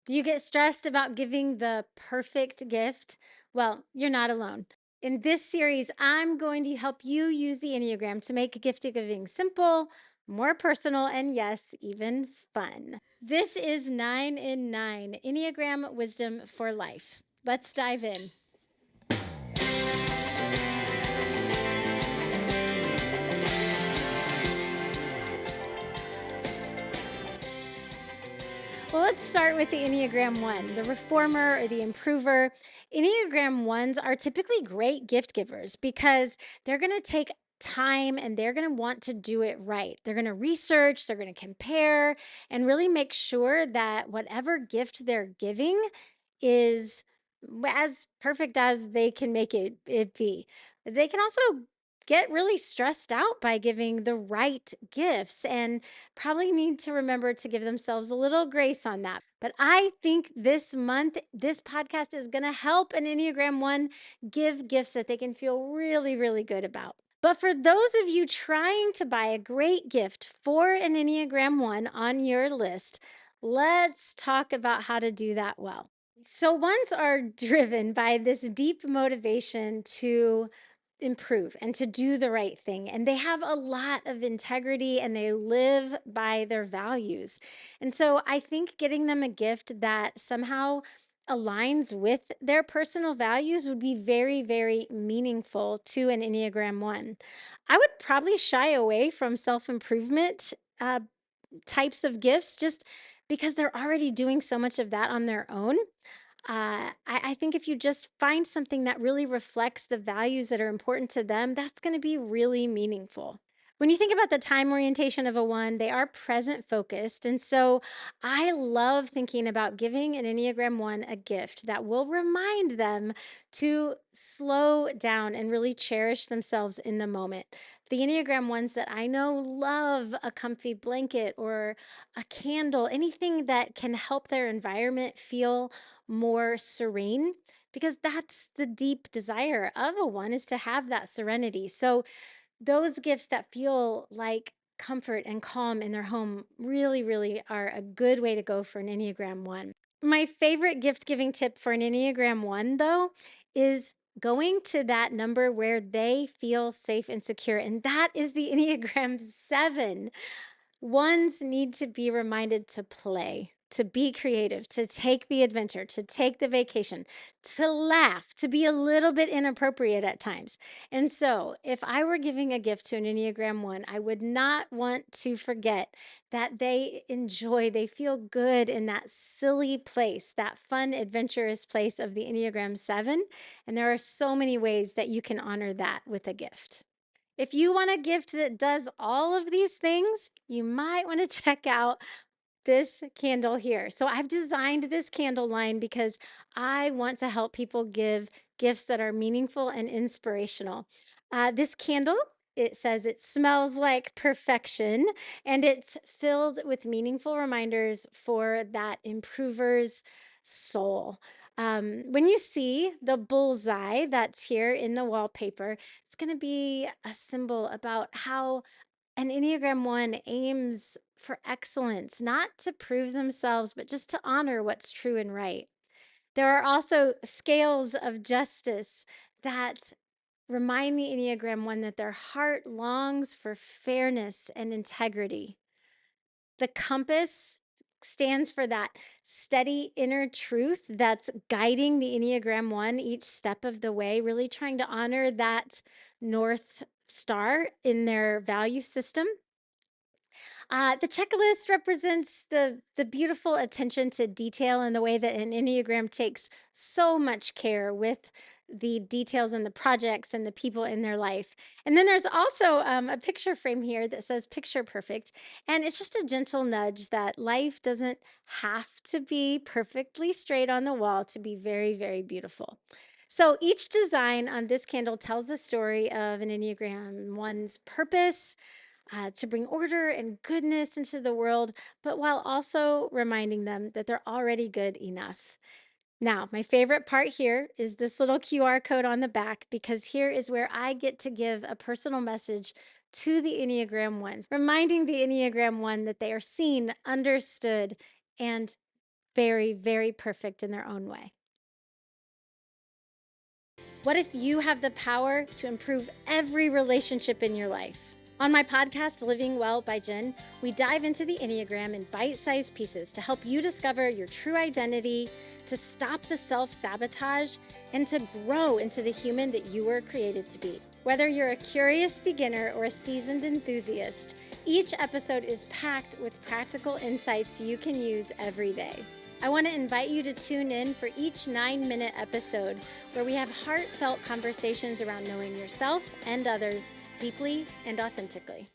Do you get stressed about giving the perfect gift? Well, you're not alone. In this series, I'm going to help you use the Enneagram to make gift giving simple, more personal, and yes, even fun. This is 9 in 9 Enneagram Wisdom for Life. Let's dive in. Well, let's start with the Enneagram 1, the reformer or the improver. Enneagram 1s are typically great gift givers because they're going to take time and they're going to want to do it right. They're going to research, they're going to compare, and really make sure that whatever gift they're giving is as perfect as they can make it be. They can also get really stressed out by giving the right gifts and probably need to remember to give themselves a little grace on that. But I think this month, this podcast is going to help an Enneagram 1 give gifts that they can feel really, really good about. But for those of you trying to buy a great gift for an Enneagram 1 on your list, let's talk about how to do that well. So, ones are driven by this deep motivation to improve and to do the right thing. And they have a lot of integrity and they live by their values. And so I think getting them a gift that somehow aligns with their personal values would be very, very meaningful to an Enneagram 1. I would probably shy away from self improvement types of gifts just because they're already doing so much of that on their own. I think if you just find something that really reflects the values that are important to them, that's going to be really meaningful. When you think about the time orientation of a one, they are present focused. And so I love thinking about giving an Enneagram 1 a gift that will remind them to slow down and really cherish themselves in the moment. The Enneagram ones that I know love a comfy blanket or a candle, anything that can help their environment feel more serene, because that's the deep desire of a one is to have that serenity. So those gifts that feel like comfort and calm in their home really, really are a good way to go for an Enneagram 1. My favorite gift giving tip for an Enneagram 1, though, is going to that number where they feel safe and secure. And that is the Enneagram 7. Ones need to be reminded to play, to be creative, to take the adventure, to take the vacation, to laugh, to be a little bit inappropriate at times. And so, if I were giving a gift to an Enneagram 1, I would not want to forget that they enjoy, they feel good in that silly place, that fun, adventurous place of the Enneagram 7. And there are so many ways that you can honor that with a gift. If you want a gift that does all of these things, you might want to check out this candle here. So I've designed this candle line because I want to help people give gifts that are meaningful and inspirational. This candle, it says it smells like perfection and it's filled with meaningful reminders for that improver's soul. When you see the bullseye that's here in the wallpaper, it's going to be a symbol about how an Enneagram 1 aims for excellence, not to prove themselves, but just to honor what's true and right. There are also scales of justice that remind the Enneagram 1 that their heart longs for fairness and integrity. The compass stands for that steady inner truth that's guiding the Enneagram 1 each step of the way, really trying to honor that North Star in their value system. The checklist represents the beautiful attention to detail and the way that an Enneagram takes so much care with the details and the projects and the people in their life. And then there's also a picture frame here that says picture perfect. And it's just a gentle nudge that life doesn't have to be perfectly straight on the wall to be very, very beautiful. So each design on this candle tells the story of an Enneagram one's purpose, to bring order and goodness into the world, but while also reminding them that they're already good enough. Now, my favorite part here is this little QR code on the back because here is where I get to give a personal message to the Enneagram ones, reminding the Enneagram one that they are seen, understood, and very, very perfect in their own way. What if you have the power to improve every relationship in your life? On my podcast, Living Well by Jen, we dive into the Enneagram in bite sized pieces to help you discover your true identity, to stop the self sabotage, and to grow into the human that you were created to be. Whether you're a curious beginner or a seasoned enthusiast, each episode is packed with practical insights you can use every day. I want to invite you to tune in for each 9-minute episode where we have heartfelt conversations around knowing yourself and others deeply and authentically.